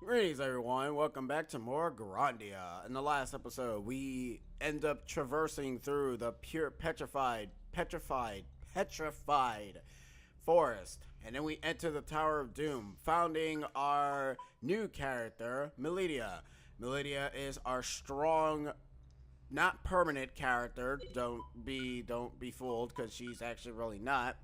Greetings, everyone. Welcome back to more Grandia. In the last episode, we end up traversing through the pure petrified forest, and then we enter the Tower of Doom, founding our new character, Melidia. Melidia is our strong, not permanent character. Don't be fooled, because she's actually really not.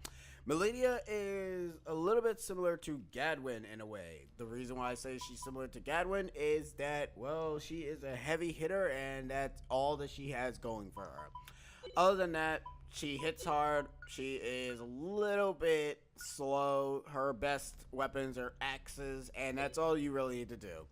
Melidia is a little bit similar to Gadwin in a way. The reason why I say she's similar to Gadwin is that, well, she is a heavy hitter, and that's all that she has going for her. Other than that, she hits hard. She is a little bit slow. Her best weapons are axes, and that's all you really need to do.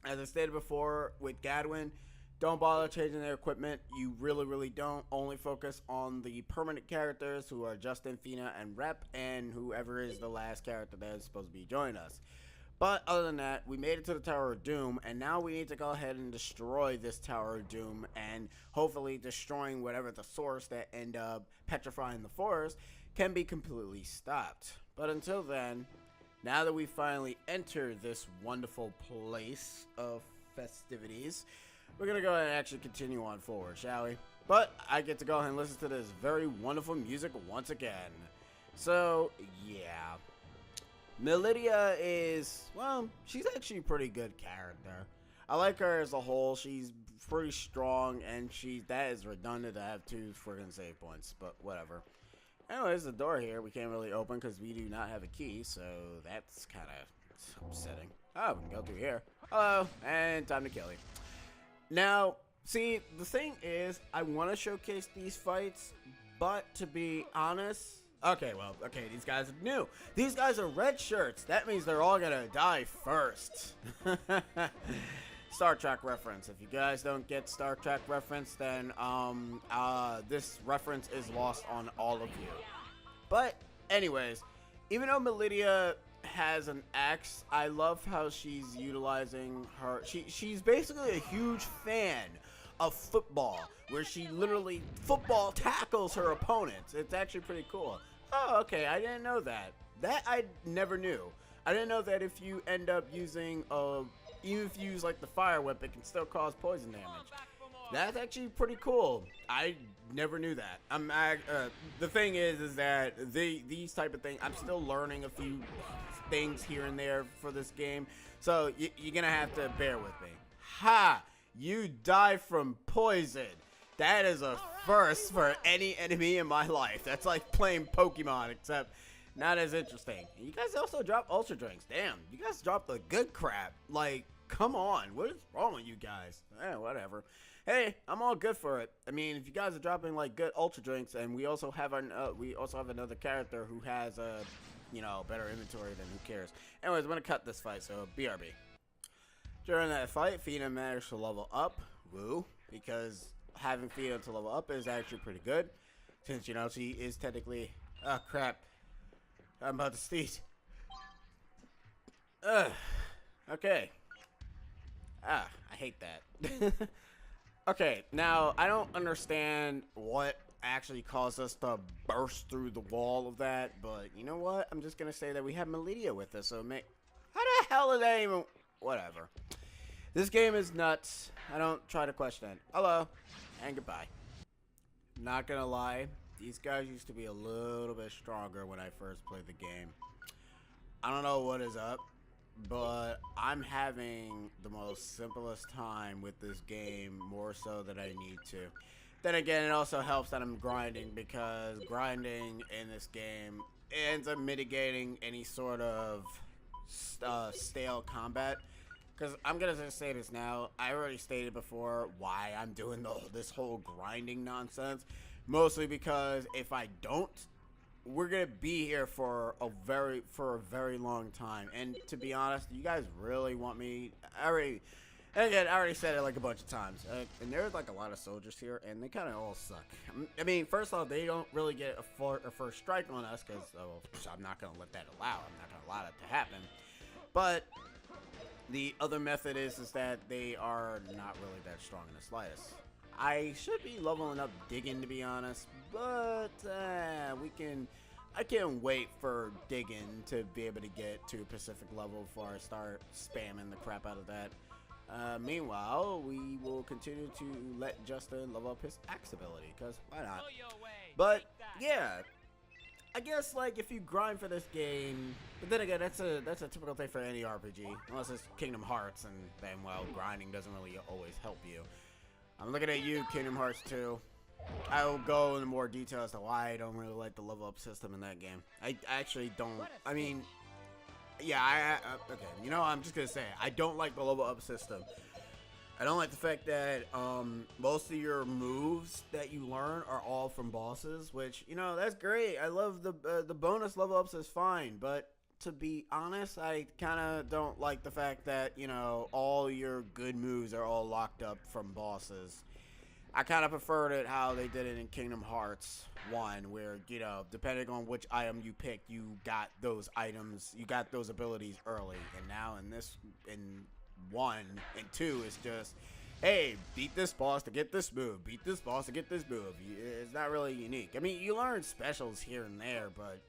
As I stated before with Gadwin, don't bother changing their equipment. You really don't. Only focus on the permanent characters, who are Justin, Fina, and Rep, and whoever is the last character that is supposed to be joining us. But other than that, we made it to the Tower of Doom, and now we need to go ahead and destroy this Tower of Doom, and hopefully destroying whatever the source that end up petrifying the forest can be completely stopped. But until then, now that we finally enter this wonderful place of festivities, we're going to go ahead and actually continue on forward, shall we? But I get to go ahead and listen to this very wonderful music once again. So, yeah. Melidia is, well, she's actually a pretty good character. I like her as a whole. She's pretty strong, and that is redundant to have 2 friggin' save points, but whatever. Anyways, the door here we can't really open because we do not have a key, so that's kind of upsetting. Oh, we can go through here. Hello, and time to kill you. Now, see, the thing is, I want to showcase these fights, but to be honest, okay, these guys are new. These guys are red shirts. That means they're all gonna die first. Star Trek reference. If you guys don't get Star Trek reference, then this reference is lost on all of you. But anyways, even though Melidia has an axe, I love how she's utilizing her. She's basically a huge fan of football, where she literally football tackles her opponents. It's actually pretty cool. Oh, okay, I didn't know that. That I never knew. I didn't know that if you end up using even if you use like the fire whip, it can still cause poison damage. That's actually pretty cool. I never knew that. The thing is that these type of things, I'm still learning a few things here and there for this game, so you're gonna have to bear with me. Ha! You die from poison. That is a first for any enemy in my life. That's like playing Pokemon, except not as interesting. And you guys also drop Ultra Drinks. Damn, you guys dropped the good crap. Like, come on. What is wrong with you guys? Whatever. Hey, I'm all good for it. I mean, if you guys are dropping like good Ultra Drinks, and we also have another character who has a, better inventory, then who cares? Anyways, I'm gonna cut this fight, so BRB. During that fight, Fina managed to level up. Woo, because having Fina to level up is actually pretty good, since she is technically. Oh crap! I'm about to sneeze. Okay. I hate that. Okay, now I don't understand what actually caused us to burst through the wall of that, but you know what? I'm just gonna say that we have Melidia with us, so how the hell did that even? Whatever. This game is nuts. I don't try to question it. Hello, and goodbye. Not gonna lie, these guys used to be a little bit stronger when I first played the game. I don't know what is up, but I'm having the most simplest time with this game, more so than I need to. Then again, it also helps that I'm grinding, because grinding in this game ends up mitigating any sort of stale combat. Because I'm going to just say this now, I already stated before why I'm doing this whole grinding nonsense. Mostly because if I don't, we're going to be here for a very long time. And to be honest, you guys really want me, I already said it like a bunch of times. And there's like a lot of soldiers here, and they kind of all suck. I mean, first off, they don't really get a first strike on us, because I'm not going to let that allow. I'm not going to allow that to happen. But the other method is that they are not really that strong in the slightest. I should be leveling up digging, to be honest, but we can I can't wait for digging to be able to get to Pacific level before I start spamming the crap out of that. Meanwhile, we will continue to let Justin level up his axe ability, because why not? But, yeah, I guess, like, if you grind for this game, but then again, that's a typical thing for any RPG, unless it's Kingdom Hearts, and then, well, grinding doesn't really always help you. I'm looking at you, Kingdom Hearts 2. I'll go into more detail as to why I don't really like the level up system in that game. I actually don't. I mean, yeah, okay. You know, I'm just gonna say it. I don't like the level up system. I don't like the fact that most of your moves that you learn are all from bosses, which, you know, that's great. I love the bonus level ups is fine, but to be honest, I kind of don't like the fact that, you know, all your good moves are all locked up from bosses. I kind of preferred it how they did it in Kingdom Hearts 1, where, you know, depending on which item you picked, you got those items, you got those abilities early. And now in 1 and 2, it's just, hey, beat this boss to get this move, beat this boss to get this move. It's not really unique. I mean, you learn specials here and there, but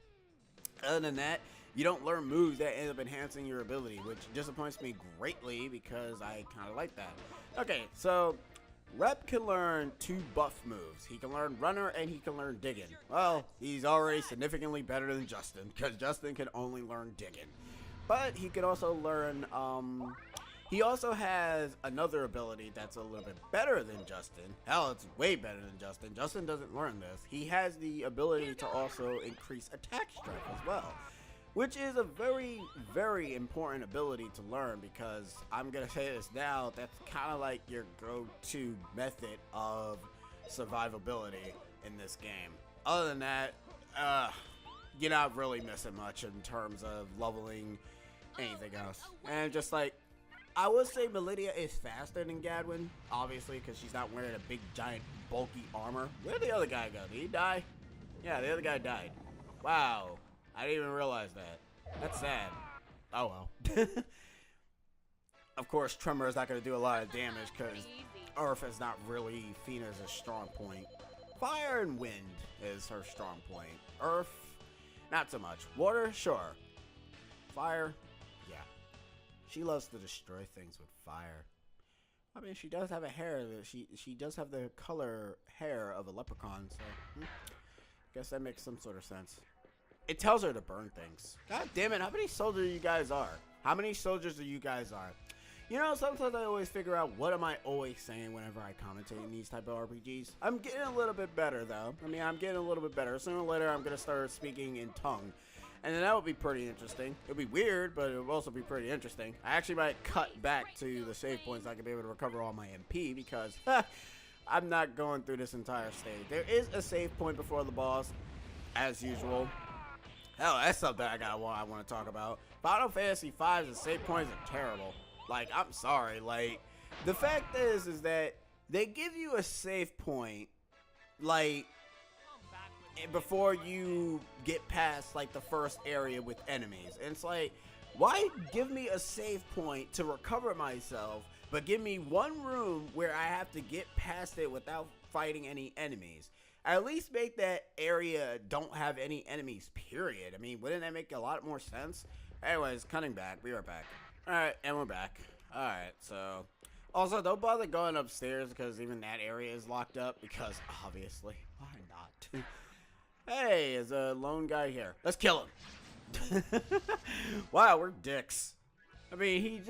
other than that, you don't learn moves that end up enhancing your ability, which disappoints me greatly because I kind of like that. Okay, so Rep can learn 2 buff moves. He can learn Runner and he can learn Diggin'. Well, he's already significantly better than Justin, because Justin can only learn Diggin'. But he can also learn, he also has another ability that's a little bit better than Justin. Hell, it's way better than Justin. Justin doesn't learn this. He has the ability to also increase attack strength as well, which is a very, very important ability to learn, because I'm going to say this now, that's kind of like your go-to method of survivability in this game. Other than that, you're not really missing much in terms of leveling anything else. And just like, I would say Melidia is faster than Gadwin, obviously, because she's not wearing a big, giant, bulky armor. Where'd the other guy go? Did he die? Yeah, the other guy died. Wow. I didn't even realize that. That's sad. Oh well. Of course, Tremor is not going to do a lot of damage because Earth is not really Fina's strong point. Fire and Wind is her strong point. Earth, not so much. Water, sure. Fire, yeah. She loves to destroy things with fire. I mean, she does have a hair that she does have the color hair of a leprechaun, so guess that makes some sort of sense. It tells her to burn things. God damn it, how many soldiers you guys are? How many soldiers you guys are? You know, sometimes I always figure out what am I always saying whenever I commentate in these type of RPGs. I'm getting a little bit better, though. I mean, I'm getting a little bit better. Sooner or later, I'm going to start speaking in tongue. And then that would be pretty interesting. It'll be weird, but it will also be pretty interesting. I actually might cut back to the save points so I can be able to recover all my MP, because I'm not going through this entire stage. There is a save point before the boss, as usual. Hell, that's something I want to talk about. Final Fantasy V's save points are terrible. Like, I'm sorry. Like, the fact is that they give you a save point, like, before you get past, like, the first area with enemies. And it's like, why give me a save point to recover myself, but give me one room where I have to get past it without fighting any enemies? At least make that area don't have any enemies, period. I mean, wouldn't that make a lot more sense? Anyways, cutting back. We are back. Alright, and we're back. Alright, so also, don't bother going upstairs, because even that area is locked up, because obviously, why not? Hey, there's a lone guy here. Let's kill him. Wow, we're dicks. I mean,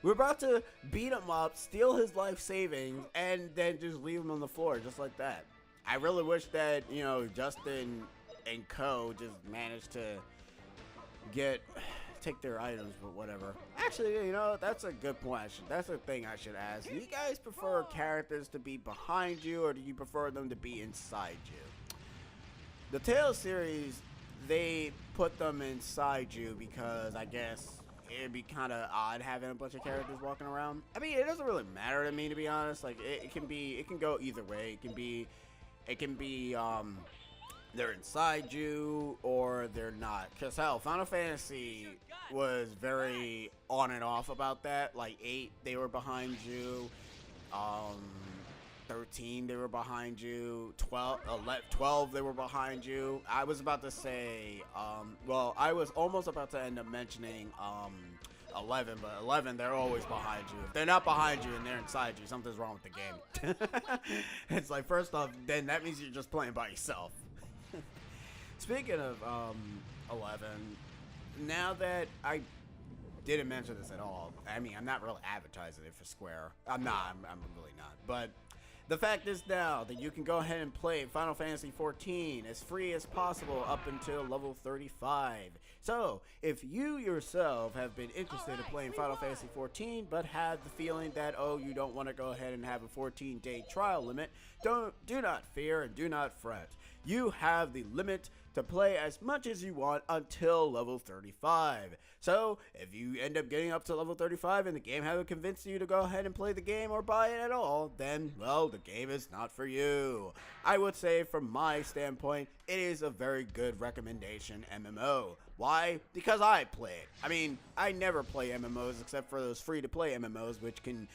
we're about to beat him up, steal his life savings, and then just leave him on the floor, just like that. I really wish that, you know, Justin and Co. just managed to take their items, but whatever. Actually, you know, that's a good point. That's a thing I should ask. Do you guys prefer characters to be behind you, or do you prefer them to be inside you? The Tales series, they put them inside you because I guess it'd be kind of odd having a bunch of characters walking around. I mean, it doesn't really matter to me, to be honest. Like, it can go either way. It can be they're inside you or they're not. Cause hell, Final Fantasy was very on and off about that. Like 8, they were behind you. 13, they were behind you. 12, they were behind you. I was about to say, well, I was almost about to end up mentioning 11, but 11, they're always behind you. If they're not behind you and they're inside you, something's wrong with the game. It's like, first off, then that means you're just playing by yourself. Speaking of 11, now that I didn't mention this at all, I mean, I'm not really advertising it for Square. I'm really not. But the fact is now that you can go ahead and play Final Fantasy XIV as free as possible up until level 35. So, if you yourself have been interested in playing Final Fantasy XIV but had the feeling that, oh, you don't want to go ahead and have a 14-day trial limit, do not fear and do not fret. You have the limit to play as much as you want until level 35. So, if you end up getting up to level 35 and the game hasn't convinced you to go ahead and play the game or buy it at all, then, well, the game is not for you. I would say, from my standpoint, it is a very good recommendation MMO. Why? Because I play it. I mean, I never play MMOs except for those free-to-play MMOs, which can,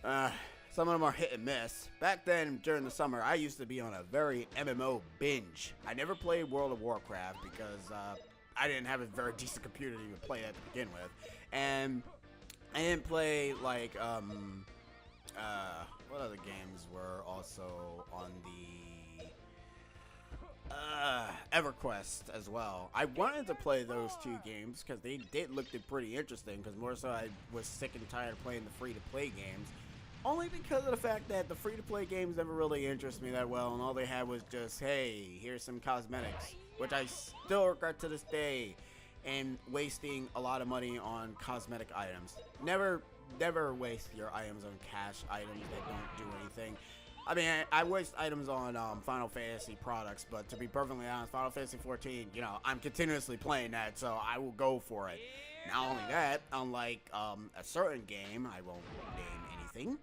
some of them are hit and miss. Back then, during the summer, I used to be on a very MMO binge. I never played World of Warcraft because I didn't have a very decent computer to even play that to begin with. And I didn't play, like, what other games were also on the EverQuest as well. I wanted to play those two games because they did look pretty interesting, because more so I was sick and tired of playing the free-to-play games. Only because of the fact that the free-to-play games never really interest me that well, and all they had was just, hey, here's some cosmetics, which I still regret to this day, and wasting a lot of money on cosmetic items. Never waste your items on cash items that don't do anything. I mean, I waste items on Final Fantasy products, but to be perfectly honest, Final Fantasy XIV, you know, I'm continuously playing that, so I will go for it. Not only that, unlike a certain game, I won't name anything,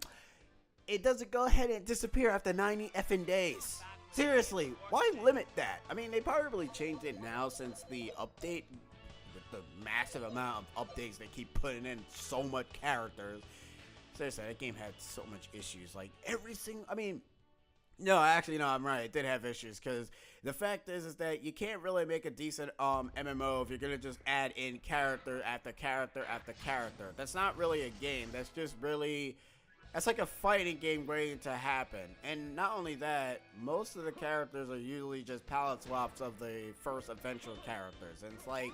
it doesn't go ahead and disappear after 90 effing days. Seriously, why limit that? I mean, they probably changed it now since the update, with the massive amount of updates they keep putting in, so much characters. Seriously, that game had so much issues. Like, every single, I mean, no, actually, no, I'm right. It did have issues, because the fact is that you can't really make a decent MMO if you're going to just add in character after character after character. That's not really a game. That's just really, that's like a fighting game waiting to happen. And not only that, most of the characters are usually just palette swaps of the first adventure characters. And it's like,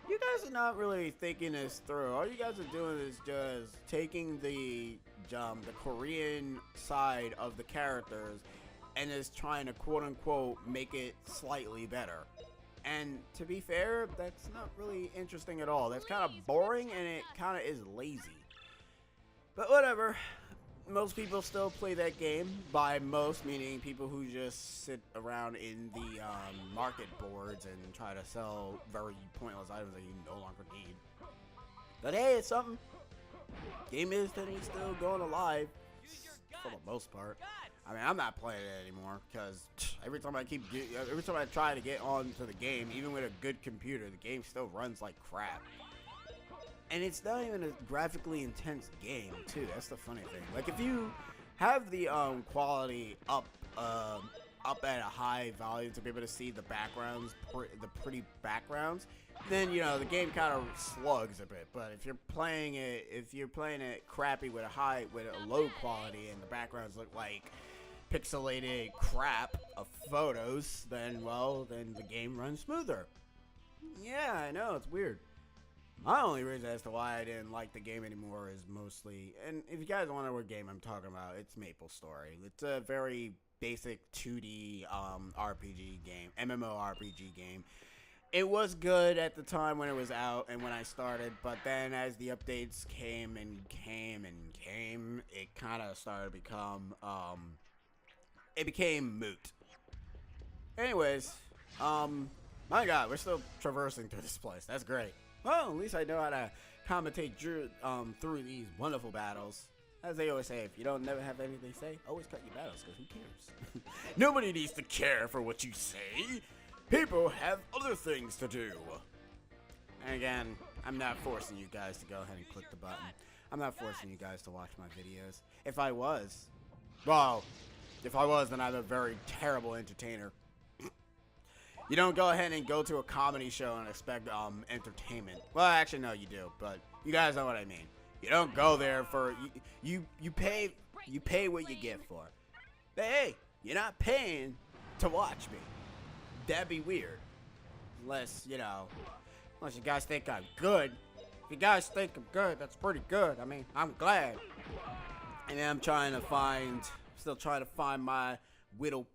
you guys are not really thinking this through. All you guys are doing is just taking the Korean side of the characters and is trying to quote-unquote make it slightly better. And to be fair, that's not really interesting at all. That's kind of boring, and it kind of is lazy. But whatever. Most people still play that game. By most, meaning people who just sit around in the market boards and try to sell very pointless items that you no longer need. But hey, it's something. Game is still going alive for the most part. I mean, I'm not playing it anymore because every time I try to get onto the game, even with a good computer, the game still runs like crap. And it's not even a graphically intense game, too. That's the funny thing. Like, if you have the quality up at a high value to be able to see the backgrounds, the pretty backgrounds, then, you know, the game kind of slugs a bit. But if you're playing it crappy with a low quality and the backgrounds look like pixelated crap of photos, then the game runs smoother. Yeah, I know, it's weird. My only reason as to why I didn't like the game anymore is mostly, and if you guys want to know what game I'm talking about, it's MapleStory. It's a very basic 2D RPG game, MMORPG game. It was good at the time when it was out and when I started, but then as the updates came, it kind of started to become, it became moot. Anyways, my God, we're still traversing through this place. That's great. Well, at least I know how to commentate through these wonderful battles. As they always say, if you don't never have anything to say, always cut your battles, because who cares? Nobody needs to care for what you say. People have other things to do. And again, I'm not forcing you guys to go ahead and click the button. I'm not forcing you guys to watch my videos. If I was, Well, if I was, then I'm a very terrible entertainer. You don't go ahead and go to a comedy show and expect entertainment. Well, actually, no, you do, but you guys know what I mean. You don't go there for you pay what you get for. But hey, you're not paying to watch me. That'd be weird. Unless you guys think I'm good. If you guys think I'm good, that's pretty good. I mean, I'm glad. And I'm still trying to find my whittle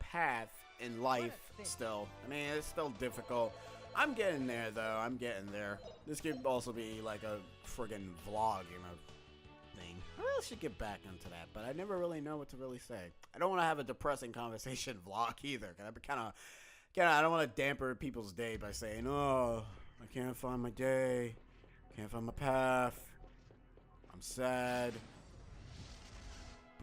path in life still. I mean, it's still difficult. I'm getting there, though. I'm getting there. This could also be like a friggin' vlog, thing. I really should get back into that, but I never really know what to really say. I don't want to have a depressing conversation vlog either, because I don't want to dampen people's day by saying, oh, I can't find my day. Can't find my path. I'm sad.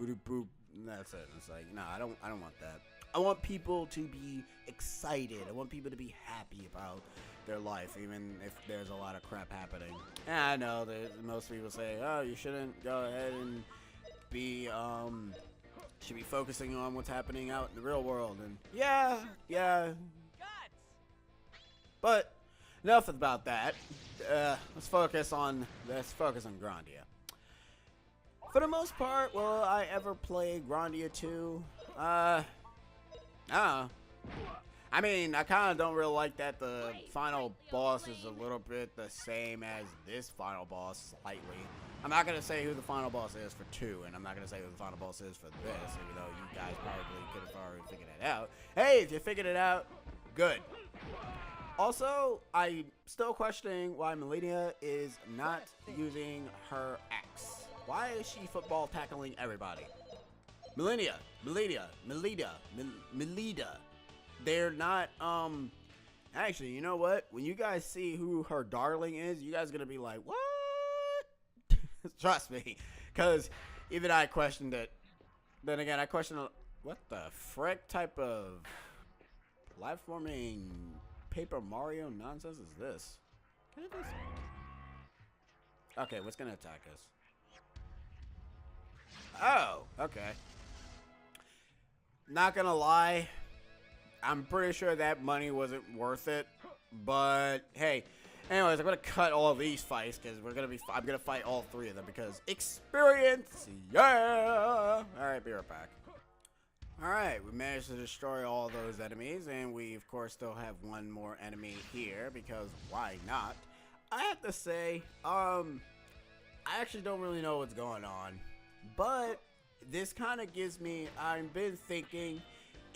Boop boop. That's it. It's like, no, I don't want that. I want people to be excited. I want people to be happy about their life, even if there's a lot of crap happening. And I know that most people say, oh, you shouldn't go ahead and should be focusing on what's happening out in the real world. And yeah. But enough about that. Let's focus on Grandia. For the most part, will I ever play Grandia 2? I don't know. I mean, I kind of don't really like that the final boss is a little bit the same as this final boss, slightly. I'm not going to say who the final boss is for 2, and I'm not going to say who the final boss is for this, even though you guys probably could have already figured it out. Hey, if you figured it out, good. Also, I'm still questioning why Melina is not using her axe. Why is she football tackling everybody? Melina. They're not, actually, you know what? When you guys see who her darling is, you guys are gonna be like, what? Trust me. Because even I questioned it. Then again, I questioned, what the frick type of platforming Paper Mario nonsense is this? Can I just... Okay, what's gonna attack us? Oh, okay. Not gonna lie, I'm pretty sure that money wasn't worth it. But hey, anyways, I'm gonna cut all these fights because I'm gonna fight all 3 of them because experience. Yeah. All right, be right back. All right, we managed to destroy all those enemies, and we of course still have one more enemy here because why not? I have to say, I actually don't really know what's going on. But this kind of gives me, I've been thinking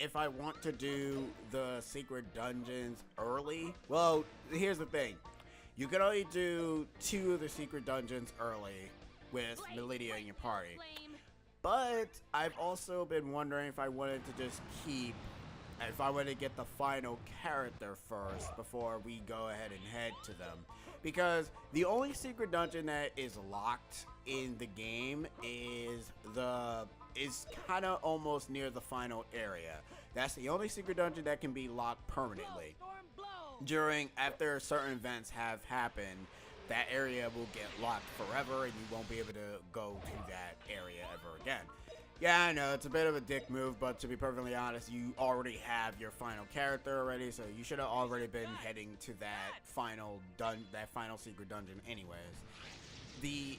if I want to do the secret dungeons early. Well, here's the thing. You can only do 2 of the secret dungeons early with Melina in your party. But I've also been wondering if I wanted to just if I wanted to get the final character first before we go ahead and head to them. Because the only secret dungeon that is locked in the game is kind of almost near the final area. That's the only secret dungeon that can be locked permanently. After certain events have happened, that area will get locked forever and you won't be able to go to that area ever again. Yeah, I know, it's a bit of a dick move, but to be perfectly honest, you already have your final character already, so you should have already been heading to that final secret dungeon anyways. The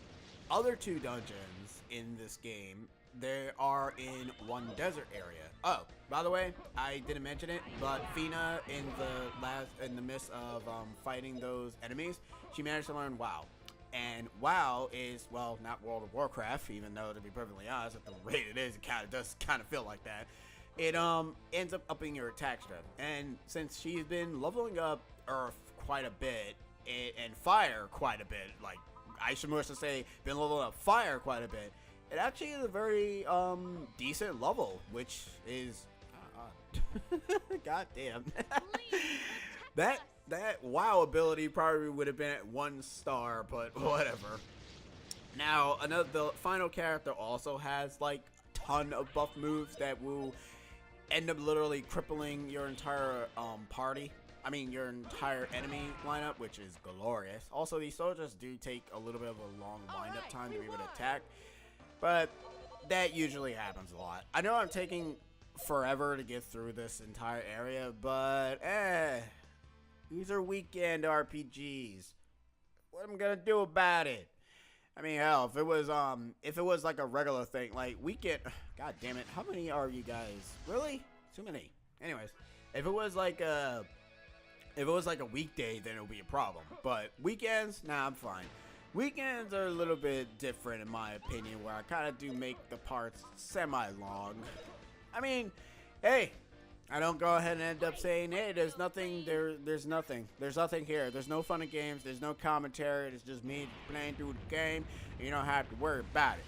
other 2 dungeons in this game, they are in one desert area. Oh, by the way, I didn't mention it, but Fina in the midst of fighting those enemies, she managed to learn WoW. And WoW is, well, not World of Warcraft, even though, to be perfectly honest, at the rate it is, it does kind of feel like that. It ends up upping your attack strength. And since she's been leveling up Earth quite a bit, and Fire quite a bit, like, I should more say, been leveling up Fire quite a bit, it actually is a very decent level, which is God damn. that WoW ability probably would have been at 1 star, but whatever. Now, the final character also has like a ton of buff moves that will end up literally crippling your entire party. I mean, your entire enemy lineup, which is glorious. Also, these soldiers do take a little bit of a long wind-up time to be able to attack. But that usually happens a lot. I know I'm taking forever to get through this entire area, but these are weekend RPGs. What am I gonna do about it? I mean, hell, if it was like a regular thing, like weekend, god damn it, how many are you guys? Really? Too many. Anyways, if it was like a weekday, then it would be a problem. But weekends, nah, I'm fine. Weekends are a little bit different in my opinion, where I kind of do make the parts semi-long. I mean, hey, I don't go ahead and end up saying, hey, there's nothing here. There's no fun and games. There's no commentary. It's just me playing through the game. You don't have to worry about it.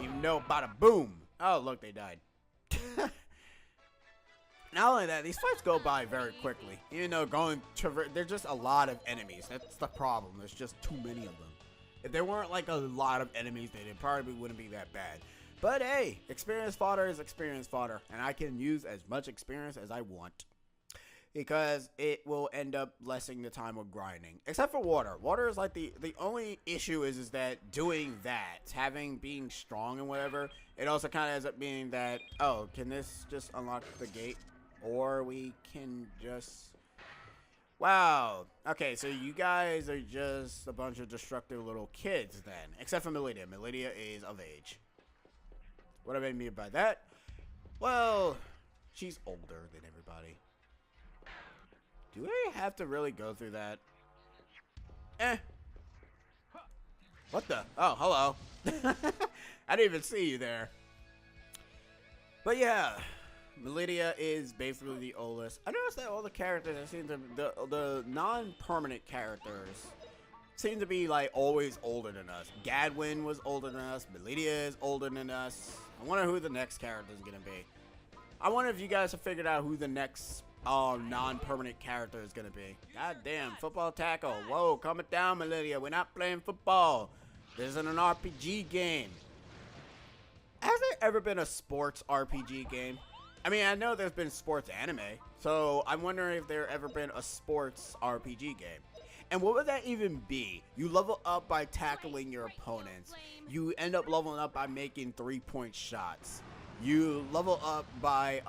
Even though, bada boom. Oh, look, they died. Not only that, these fights go by very quickly. Even though there's just a lot of enemies. That's the problem. There's just too many of them. If there weren't like a lot of enemies, then it probably wouldn't be that bad. But hey, experience fodder is experience fodder, and I can use as much experience as I want, because it will end up lessening the time of grinding. Except for water. Water is like the only issue is that doing that, being strong and whatever, it also kind of ends up being that, oh, can this just unlock the gate? Or we can just... Wow. Okay, so you guys are just a bunch of destructive little kids then. Except for Melidia. Melidia is of age. What do I mean by that? Well, she's older than everybody. Do I have to really go through that? What the? Oh, hello. I didn't even see you there. But yeah, Melidia is basically the oldest. I noticed that all the characters, the non-permanent characters seem to be like always older than us. Gadwin was older than us. Melidia is older than us. I wonder who the next character is gonna be. I wonder if you guys have figured out who the next non-permanent character is gonna be. God damn, football tackle. Whoa, calm it down, Melidia. We're not playing football. This isn't an RPG game. Has there ever been a sports RPG game? I mean, I know there's been sports anime, so I'm wondering if there ever been a sports RPG game. And what would that even be? You level up by tackling your opponents. You end up leveling up by making 3-point shots. You level up by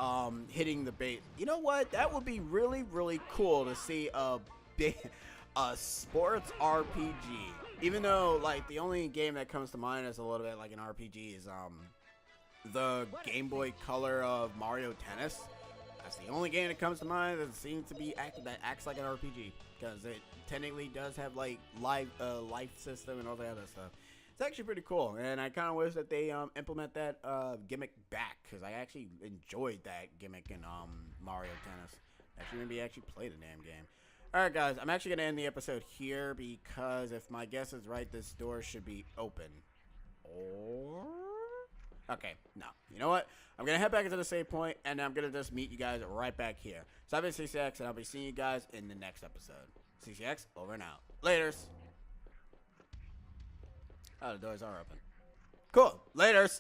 hitting the base. You know what? That would be really, really cool to see a sports RPG. Even though, like, the only game that comes to mind as a little bit like an RPG is the Game Boy Color of Mario Tennis. That's the only game that comes to mind that seems to be that acts like an RPG, because it technically does have like life system and all that other stuff. It's actually pretty cool, and I kind of wish that they implement that gimmick back, because I actually enjoyed that gimmick in Mario Tennis. Actually, maybe actually play the damn game. All right, guys, I'm actually gonna end the episode here, because if my guess is right, this door should be open. Or okay, no. You know what? I'm going to head back into the save point, and I'm going to just meet you guys right back here. So I've been CCX, and I'll be seeing you guys in the next episode. CCX, over and out. Laters. Oh, the doors are open. Cool. Laters.